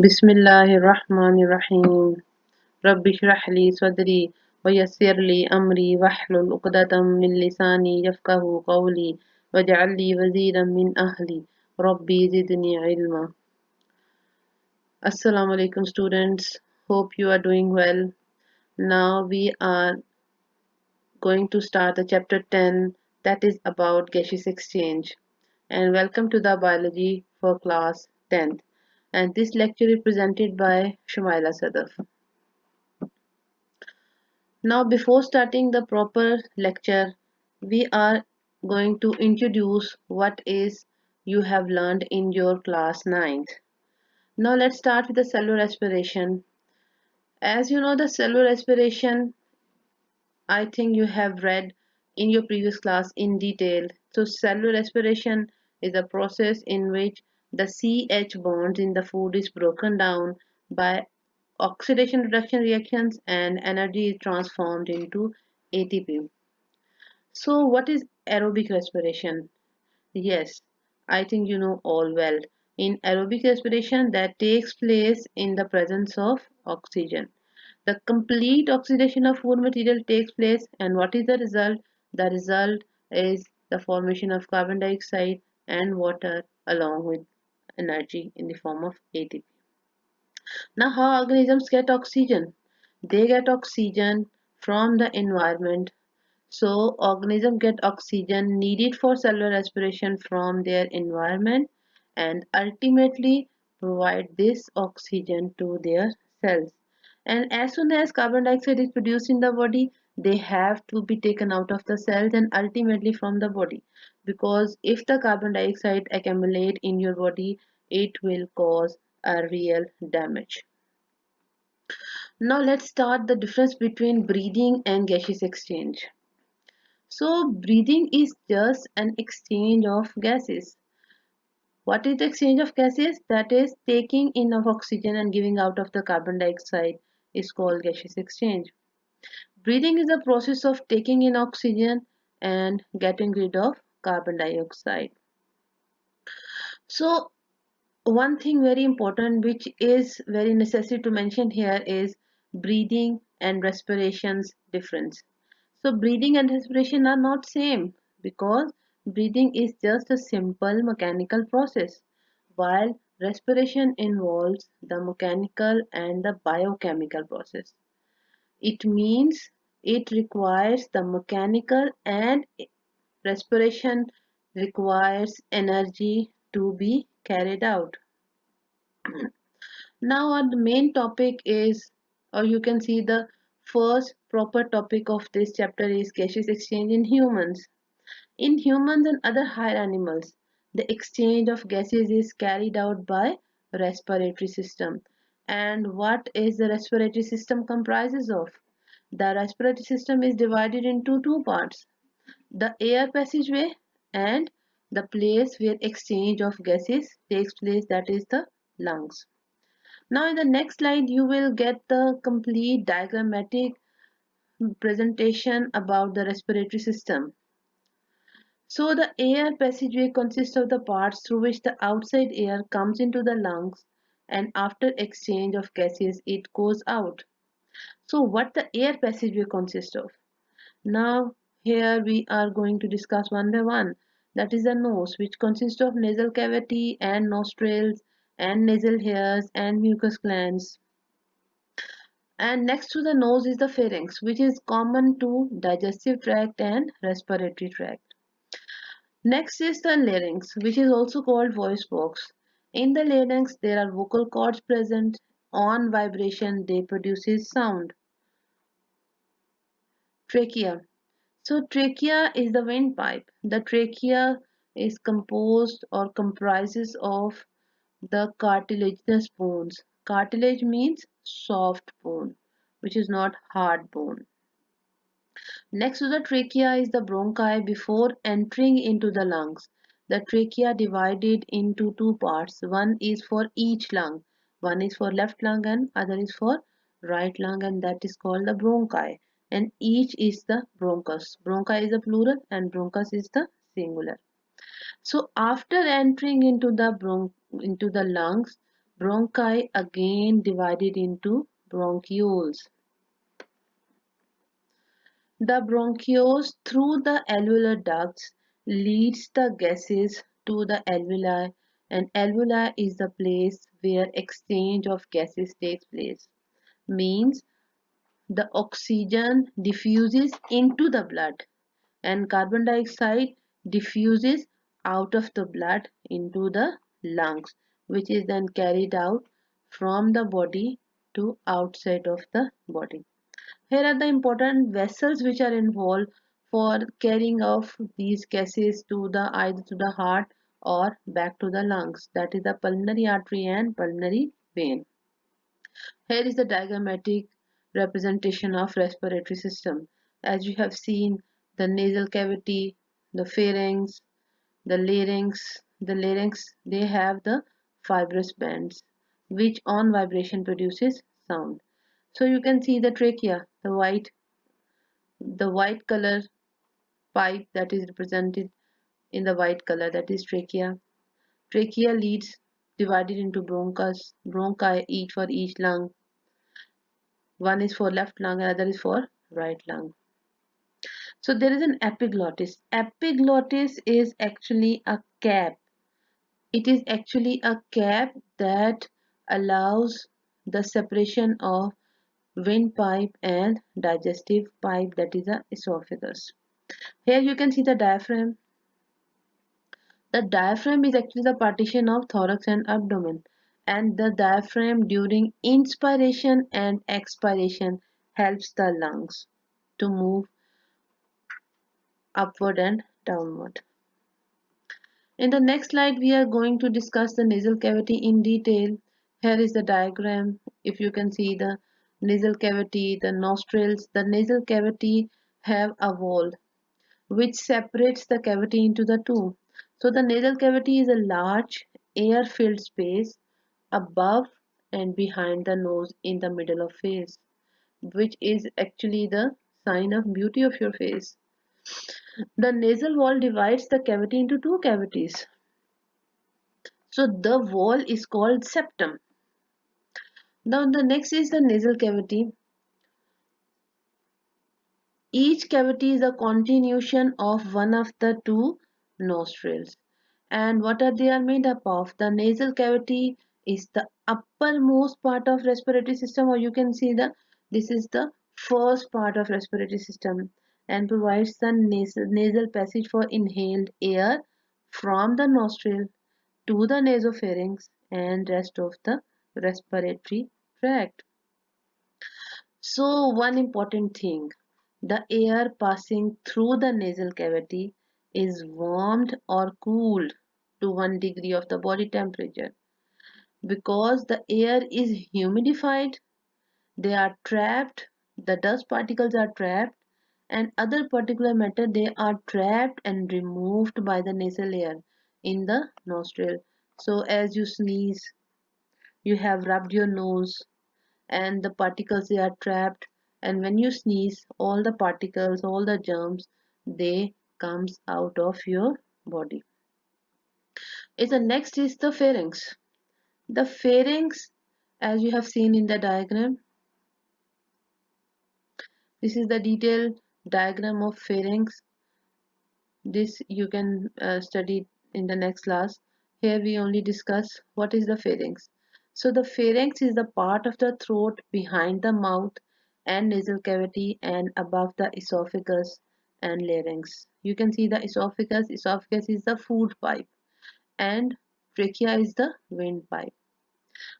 बिस्मिल्लाहिर्रहमानिर्रहीम रब्बिशरह ली सदरी वयस्सिर ली अमरी वहलुल उक़दतम मिन लिसानी यफ़क़हू क़ौली वजअल ली वज़ीरम मिन Ahli rabi ज़िदनी इल्मा। Assalamu alaikum students, hope you are doing well. Now we are going to start the chapter 10, that is about gaseous exchange. And welcome to the biology for class 10th. And this lecture is presented by Shumaila Sadaf. Now, before starting the proper lecture, we are going to introduce what is you have learned in your class 9th. Now, let's start with the cellular respiration. As you know, the cellular respiration, I think you have read in your previous class in detail. So, cellular respiration is a process in which the CH bonds in the food is broken down by oxidation reduction reactions and energy is transformed into ATP. So, what is aerobic respiration? Yes, I think you know all well. In aerobic respiration, that takes place in the presence of oxygen. The complete oxidation of food material takes place, and what is the result? The result is the formation of carbon dioxide and water along with energy in the form of ATP. Now, how organisms get oxygen? They get oxygen from the environment. So, organisms get oxygen needed for cellular respiration from their environment and ultimately provide this oxygen to their cells. And as soon as carbon dioxide is produced in the body, they have to be taken out of the cells and ultimately from the body. Because if the carbon dioxide accumulate in your body, it will cause a real damage. Now let's start the difference between breathing and gaseous exchange. So breathing is just an exchange of gases. What is the exchange of gases? That is taking in of oxygen and giving out of the carbon dioxide is called gaseous exchange. Breathing is a process of taking in oxygen and getting rid of carbon dioxide. So one thing very important which is very necessary to mention here is breathing and respiration's difference. So breathing and respiration are not same because breathing is just a simple mechanical process while respiration involves the mechanical and the biochemical process. It means it requires the mechanical and respiration requires energy to be carried out. Now our main topic is, or you can see the first proper topic of this chapter is gaseous exchange in humans. In humans and other higher animals, the exchange of gases is carried out by respiratory system. And what is the respiratory system comprises of? The respiratory system is divided into two parts, the air passageway and the place where exchange of gases takes place, that is the lungs. Now in the next slide you will get the complete diagrammatic presentation about the respiratory system. So the air passageway consists of the parts through which the outside air comes into the lungs and after exchange of gases it goes out. So what the air passageway consists of? Now here we are going to discuss one by one. That is the nose, which consists of nasal cavity and nostrils and nasal hairs and mucus glands. And next to the nose is the pharynx, which is common to digestive tract and respiratory tract. Next is the larynx, which is also called voice box. In the larynx, there are vocal cords present. On vibration, they produces sound. Trachea. So trachea is the windpipe. The trachea is composed or comprises of the cartilaginous bones. Cartilage means soft bone, which is not hard bone. Next to the trachea is the bronchi before entering into the lungs. The trachea divided into two parts. One is for each lung. One is for left lung and other is for right lung, and that is called the bronchi. And each is the bronchus. Bronchi is the plural and bronchus is the singular. So after entering into the lungs, Bronchi again divided into bronchioles. The bronchioles through the alveolar ducts leads the gases to the alveoli, and alveoli is the place where exchange of gases takes place. Means the oxygen diffuses into the blood and carbon dioxide diffuses out of the blood into the lungs, which is then carried out from the body to outside of the body. Here are the important vessels which are involved for carrying of these gases to the either to the heart or back to the lungs. That is the pulmonary artery and pulmonary vein. Here is the diagrammatic representation of respiratory system. As you have seen, the nasal cavity, the pharynx, the larynx, they have the fibrous bands which on vibration produces sound. So you can see the trachea, the white color pipe that is represented in the white color, that is trachea. Trachea leads divided into bronchi each for each lung. One is for left lung, another is for right lung. So there is an epiglottis. Epiglottis is actually a cap. It is actually a cap that allows the separation of windpipe and digestive pipe, that is the esophagus. Here you can see the diaphragm. The diaphragm is actually the partition of thorax and abdomen, and the diaphragm during inspiration and expiration helps the lungs to move upward and downward. In the next slide, we are going to discuss the nasal cavity in detail. Here is the diagram. If you can see the nasal cavity, the nostrils, the nasal cavity have a wall which separates the cavity into the two. So the nasal cavity is a large air-filled space above and behind the nose in the middle of face, which is actually the sign of beauty of your face. The nasal wall divides the cavity into two cavities. So the wall is called septum. Now the next is the nasal cavity. Each cavity is a continuation of one of the two nostrils. And what are they are made up of? The nasal cavity is the uppermost part of respiratory system, or you can see this is the first part of respiratory system and provides the nasal passage for inhaled air from the nostril to the nasopharynx and rest of the respiratory tract. So one important thing, the air passing through the nasal cavity is warmed or cooled to 1 degree of the body temperature. Because the air is humidified, they are trapped, the dust particles are trapped, and other particulate matter, they are trapped and removed by the nasal air in the nostril. So as you sneeze, you have rubbed your nose and the particles, they are trapped, and when you sneeze, all the particles, all the germs, they comes out of your body. The next is the pharynx. The pharynx, as you have seen in the diagram, this is the detailed diagram of pharynx. This you can study in the next class. Here we only discuss what is the pharynx. So the pharynx is the part of the throat behind the mouth and nasal cavity and above the esophagus and larynx. You can see the esophagus. Esophagus is the food pipe and trachea is the windpipe.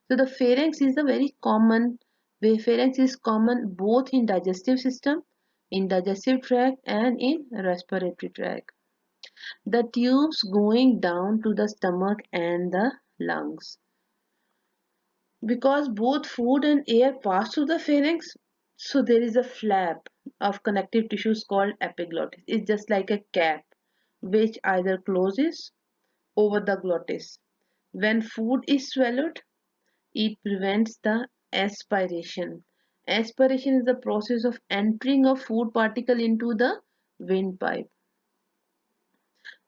So the pharynx is the very common. Pharynx is common both in digestive system, in digestive tract and in respiratory tract. The tubes going down to the stomach and the lungs. Because both food and air pass through the pharynx, so there is a flap of connective tissues called epiglottis. It's just like a cap which either closes over the glottis. When food is swallowed, it prevents the aspiration. Aspiration is the process of entering a food particle into the windpipe.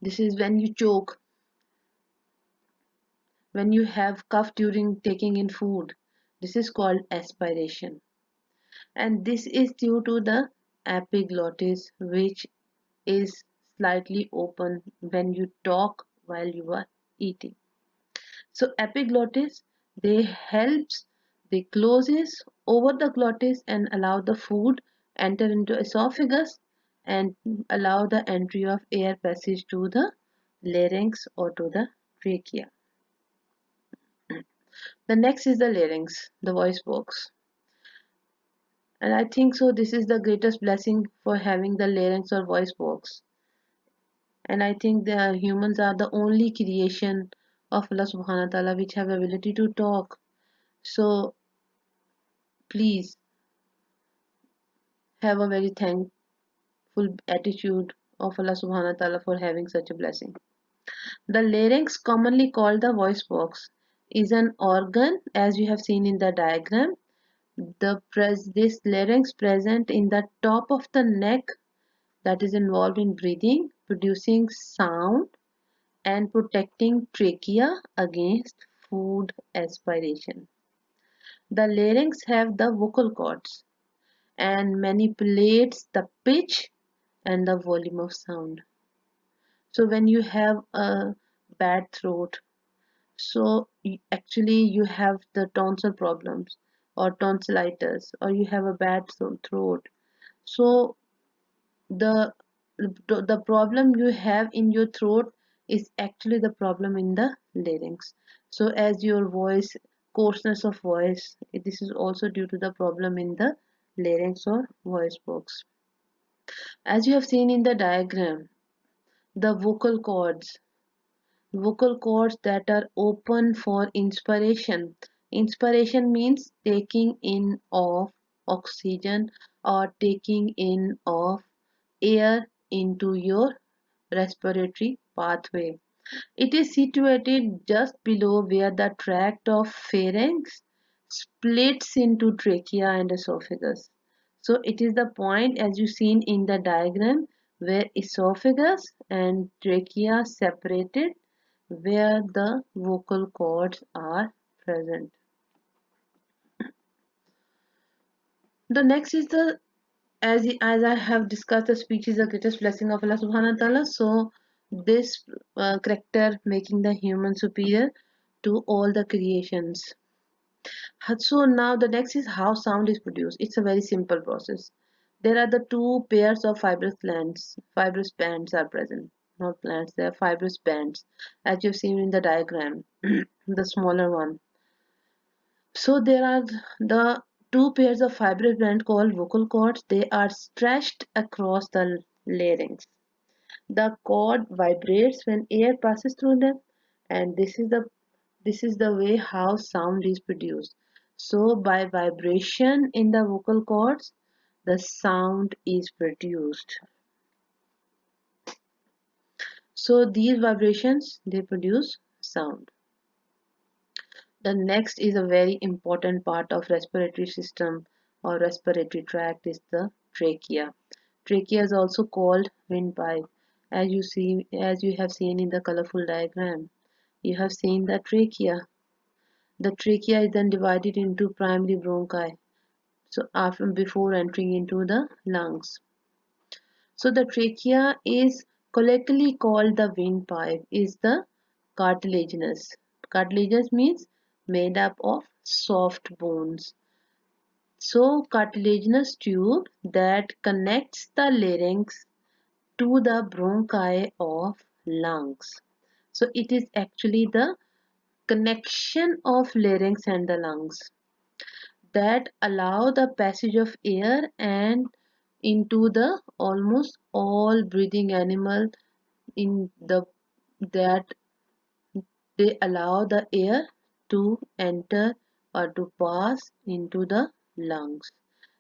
This is when you choke. when you have cough during taking in food, this is called aspiration. And this is due to the epiglottis, which is slightly open when you talk while you are eating. So epiglottis, they helps, they closes over the glottis and allow the food enter into esophagus and allow the entry of air passage to the larynx or to the trachea. The next is the larynx, the voice box. And I think so this is the greatest blessing for having the larynx or voice box. And I think the humans are the only creation of Allah subhanahu wa ta'ala which have ability to talk. So please have a very thankful attitude of Allah subhanahu wa ta'ala for having such a blessing. The larynx, commonly called the voice box, is an organ as you have seen in the diagram. This larynx present in the top of the neck that is involved in breathing, producing sound and protecting trachea against food aspiration. The larynx have the vocal cords and manipulates the pitch and the volume of sound. So when you have a bad throat, so actually you have the tonsil problems or tonsillitis or you have a bad throat. So the the problem you have in your throat is actually the problem in the larynx. So as your voice, coarseness of voice, this is also due to the problem in the larynx or voice box. As you have seen in the diagram, the vocal cords that are open for inspiration. Inspiration means taking in of oxygen or taking in of air into your respiratory pathway. It is situated just below where the tract of pharynx splits into trachea and esophagus. So it is the point as you seen in the diagram where esophagus and trachea separated where the vocal cords are present. The next is the as I have discussed, the speech is the greatest blessing of Allah subhanahu wa ta'ala. So this character making the human superior to all the creations. So now the next is how sound is produced. It's a very simple process. There are the two pairs of fibrous glands. Fibrous bands are present. Not glands, they are fibrous bands. As you've seen in the diagram, the smaller one. So there are the two pairs of fibrous band called vocal cords. They are stretched across the larynx. The cord vibrates when air passes through them, and this is the way how sound is produced. So by vibration in the vocal cords, the sound is produced. So these vibrations they produce sound. The next is a very important part of respiratory system or respiratory tract is the trachea. Trachea is also called windpipe. As you have seen in the colorful diagram, you have seen the trachea. The trachea is then divided into primary bronchi. So after before entering into the lungs. So the trachea is colloquially called the windpipe. Is the cartilaginous. Cartilaginous means made up of soft bones. So cartilaginous tube that connects the larynx to the bronchi of lungs. So it is actually the connection of larynx and the lungs that allow the passage of air and into the almost all breathing animal in the that they allow the air to enter or to pass into the lungs.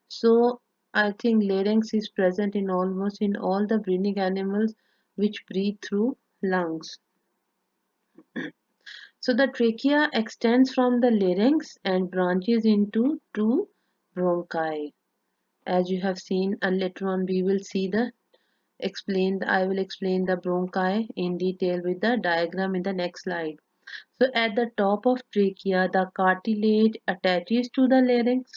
So I think larynx is present in almost in all the breathing animals which breathe through lungs. So the trachea extends from the larynx and branches into two bronchi. As you have seen, and later on we will see the I will explain the bronchi in detail with the diagram in the next slide. So at the top of trachea, the cartilage attaches to the larynx.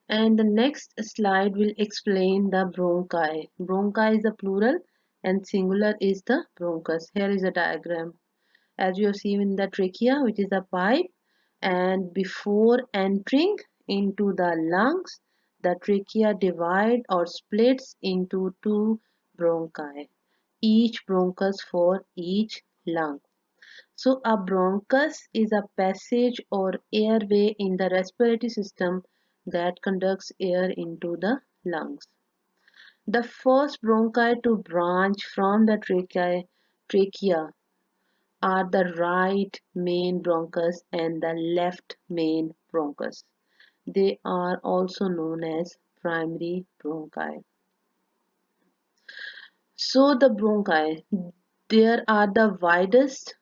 And the next slide will explain the bronchi. Bronchi is the plural and singular is the bronchus. Here is a diagram. As you have seen in the trachea, which is the pipe, and before entering into the lungs, the trachea divides or splits into two bronchi, each bronchus for each lung. So a bronchus is a passage or airway in the respiratory system that conducts air into the lungs. The first bronchi to branch from the trachea are the right main bronchus and the left main bronchus. They are also known as primary bronchi. So the bronchi, there are the widest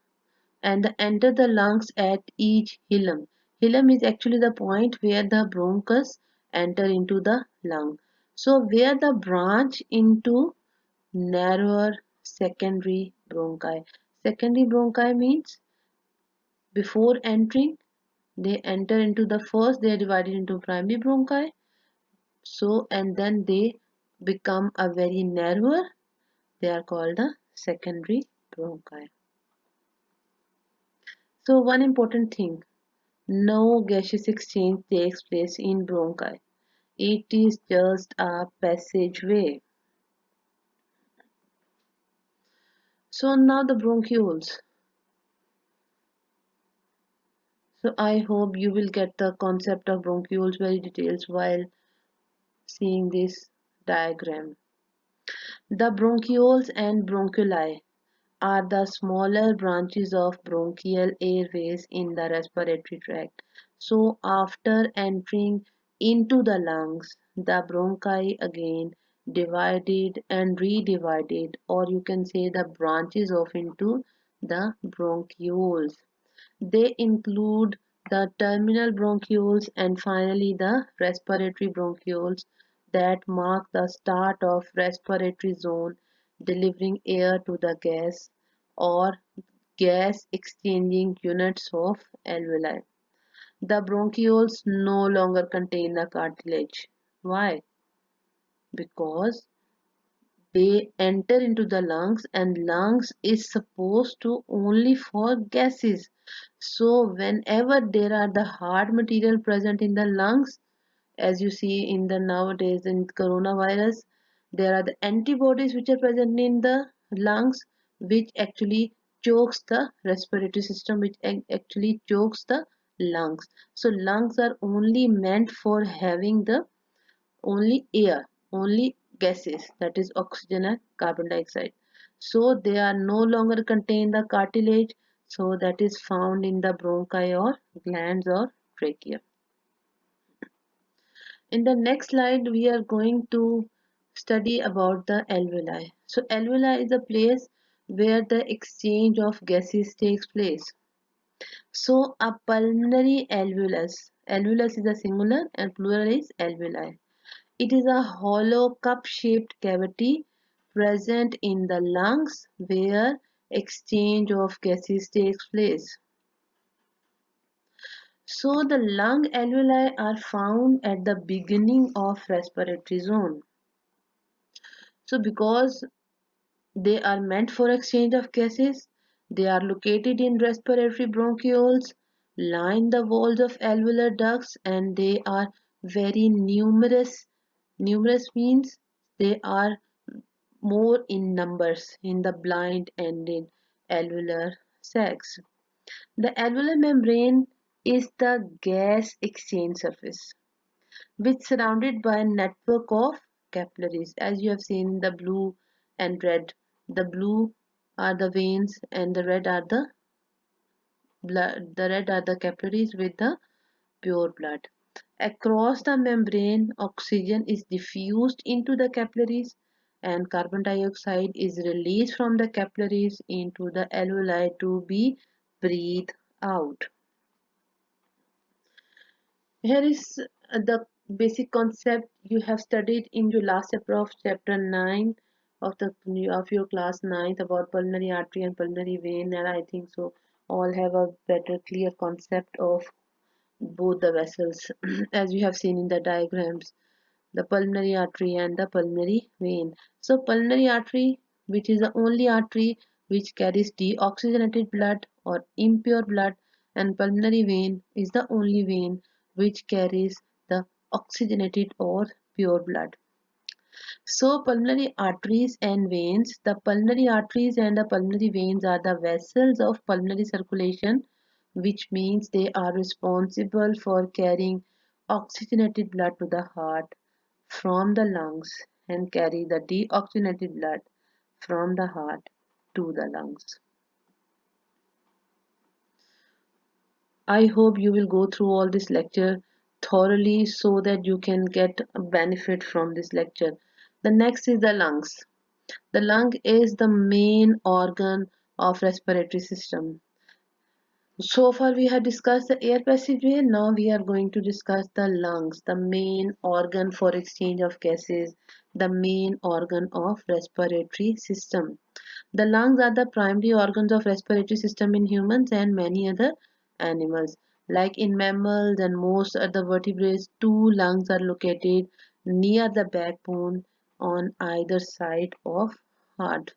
and enter the lungs at each hilum. Hilum is actually the point where the bronchus enter into the lung. So where the branch into narrower secondary bronchi. Secondary bronchi means before entering they enter into the first, they are divided into primary bronchi. So and then they become a very narrower. They are called the secondary bronchi. So one important thing, no gaseous exchange takes place in bronchi. It is just a passageway. So now the bronchioles. So I hope you will get the concept of bronchioles very details while seeing this diagram. The bronchioles and bronchioli are the smaller branches of bronchial airways in the respiratory tract. So after entering into the lungs, the bronchi again divided and redivided, or you can say the branches off into the bronchioles. They include the terminal bronchioles and finally the respiratory bronchioles that mark the start of respiratory zone delivering air to the gas or gas exchanging units of alveoli. The bronchioles no longer contain the cartilage. Why? Because they enter into the lungs and lungs is supposed to only for gases. So whenever there are the hard material present in the lungs, as you see in the nowadays in coronavirus, there are the antibodies which are present in the lungs which actually chokes the respiratory system, which actually chokes the lungs. So lungs are only meant for having the only air, only gases, that is oxygen and carbon dioxide. So they are no longer contain the cartilage, so that is found in the bronchi or glands or trachea. In the next slide, we are going to study about the alveoli. So alveoli is a place where the exchange of gases takes place. So a pulmonary alveolus, alveolus is a singular and plural is alveoli. It is a hollow cup-shaped cavity present in the lungs where exchange of gases takes place. So the lung alveoli are found at the beginning of respiratory zone. So because they are meant for exchange of gases, they are located in respiratory bronchioles, line the walls of alveolar ducts and they are very numerous. Numerous means they are more in numbers in the blind and in alveolar sacs. The alveolar membrane is the gas exchange surface which surrounded by a network of capillaries, as you have seen the blue and red. The blue are the veins and the red are the blood. The red are the capillaries with the pure blood. Across the membrane, oxygen is diffused into the capillaries and carbon dioxide is released from the capillaries into the alveoli to be breathed out. Here is the basic concept you have studied in your last chapter of chapter 9 of the of your class 9th about pulmonary artery and pulmonary vein, and I think so all have a better clear concept of both the vessels as we have seen in the diagrams, the pulmonary artery and the pulmonary vein. So pulmonary artery, which is the only artery which carries deoxygenated blood or impure blood, and pulmonary vein is the only vein which carries the oxygenated or pure blood. So pulmonary arteries and veins, the pulmonary arteries and the pulmonary veins are the vessels of pulmonary circulation, which means they are responsible for carrying oxygenated blood to the heart from the lungs and carry the deoxygenated blood from the heart to the lungs. I hope you will go through all this lecture thoroughly so that you can get a benefit from this lecture. The next is the lungs. The lung is the main organ of respiratory system. So far we have discussed the air passageway. Now we are going to discuss the lungs, the main organ for exchange of gases, the main organ of respiratory system. The lungs are the primary organs of respiratory system in humans and many other animals. Like in mammals and most other vertebrates, two lungs are located near the backbone on either side of heart.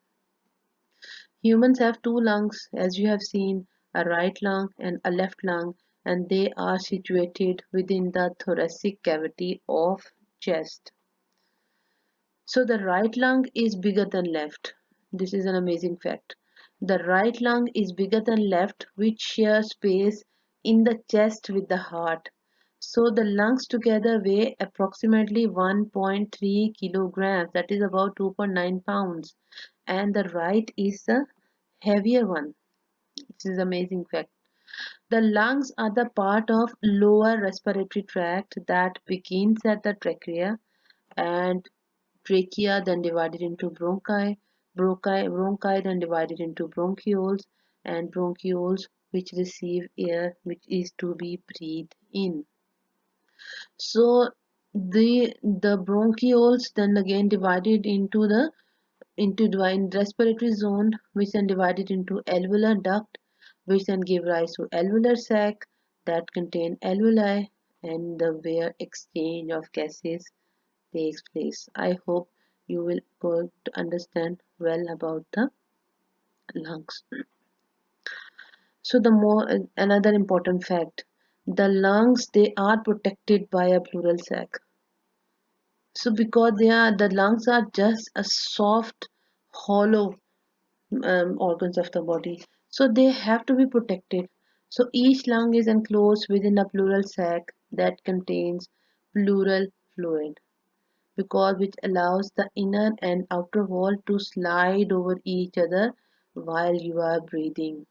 Humans have two lungs, as you have seen, a right lung and a left lung, and they are situated within the thoracic cavity of chest. So the right lung is bigger than left. This is an amazing fact. The right lung is bigger than left, which share space in the chest with the heart. So the lungs together weigh approximately 1.3 kilograms, that is about 2.9 pounds, and the right is the heavier one. This is amazing fact. The lungs are the part of lower respiratory tract that begins at the trachea and trachea then divided into bronchi then divided into bronchioles, and bronchioles which receive air which is to be breathed in. So the bronchioles then again divided into the into divine respiratory zone, which then divided into alveolar duct, which then give rise to alveolar sac that contain alveoli, and the where exchange of gases takes place. I hope you will go to understand well about the lungs. So the more another important fact, the lungs they are protected by a pleural sac. So because the lungs are just a soft hollow organs of the body, so they have to be protected. So each lung is enclosed within a pleural sac that contains pleural fluid, because which allows the inner and outer wall to slide over each other while you are breathing.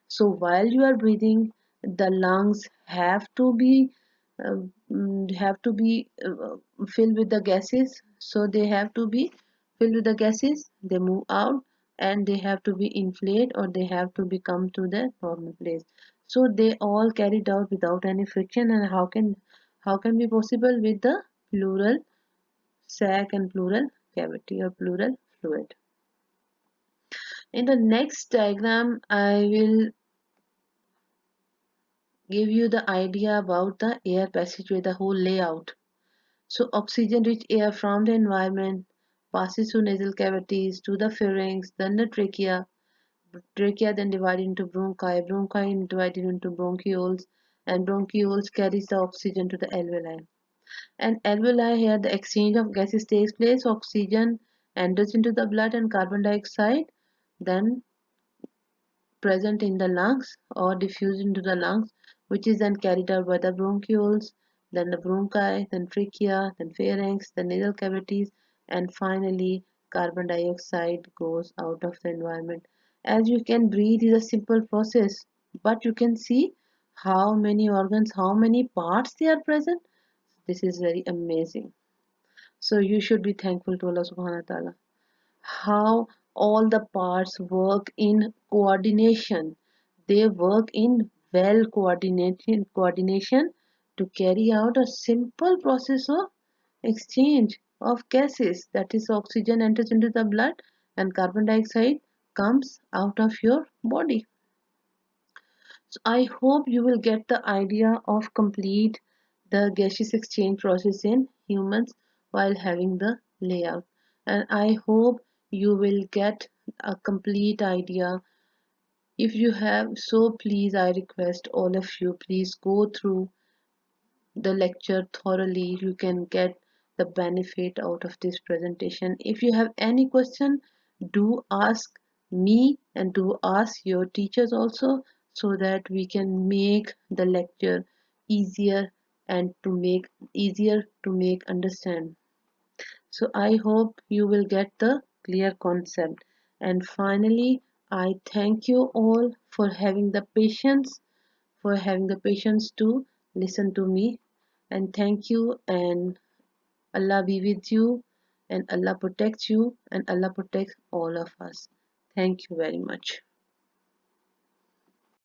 So while you are breathing, the lungs uh, have to be filled with the gases. So they have to be filled with the gases. They move out and they have to be inflated or they have to become to the normal place. So they all carried out without any friction. And how can be possible with the pleural sac and pleural cavity or pleural fluid? In the next diagram, I will give you the idea about the air passageway, the whole layout. So oxygen-rich air from the environment passes through nasal cavities to the pharynx, then the trachea then divided into bronchi divided into bronchioles, and bronchioles carries the oxygen to the alveoli. And alveoli here the exchange of gases takes place, oxygen enters into the blood and carbon dioxide then present in the lungs or diffused into the lungs, which is then carried out by the bronchioles, then the bronchi, then trachea, then pharynx, the nasal cavities, and finally carbon dioxide goes out of the environment. As you can breathe is a simple process, but you can see how many organs, how many parts they are present. This is very amazing. So you should be thankful to Allah subhanahu wa ta'ala how all the parts work in coordination. They work in well coordination to carry out a simple process of exchange of gases. That is, oxygen enters into the blood and carbon dioxide comes out of your body. So I hope you will get the idea of complete the gaseous exchange process in humans while having the layout. And I hope you will get a complete idea. If you have, so please, I request all of you, please go through the lecture thoroughly. You can get the benefit out of this presentation. If you have any question, do ask me and do ask your teachers also, so that we can make the lecture easier and to make understand. So I hope you will get the clear concept. And finally, I thank you all for having the patience to listen to me. And thank you, and Allah be with you, and Allah protects you, and Allah protects all of us. Thank you very much.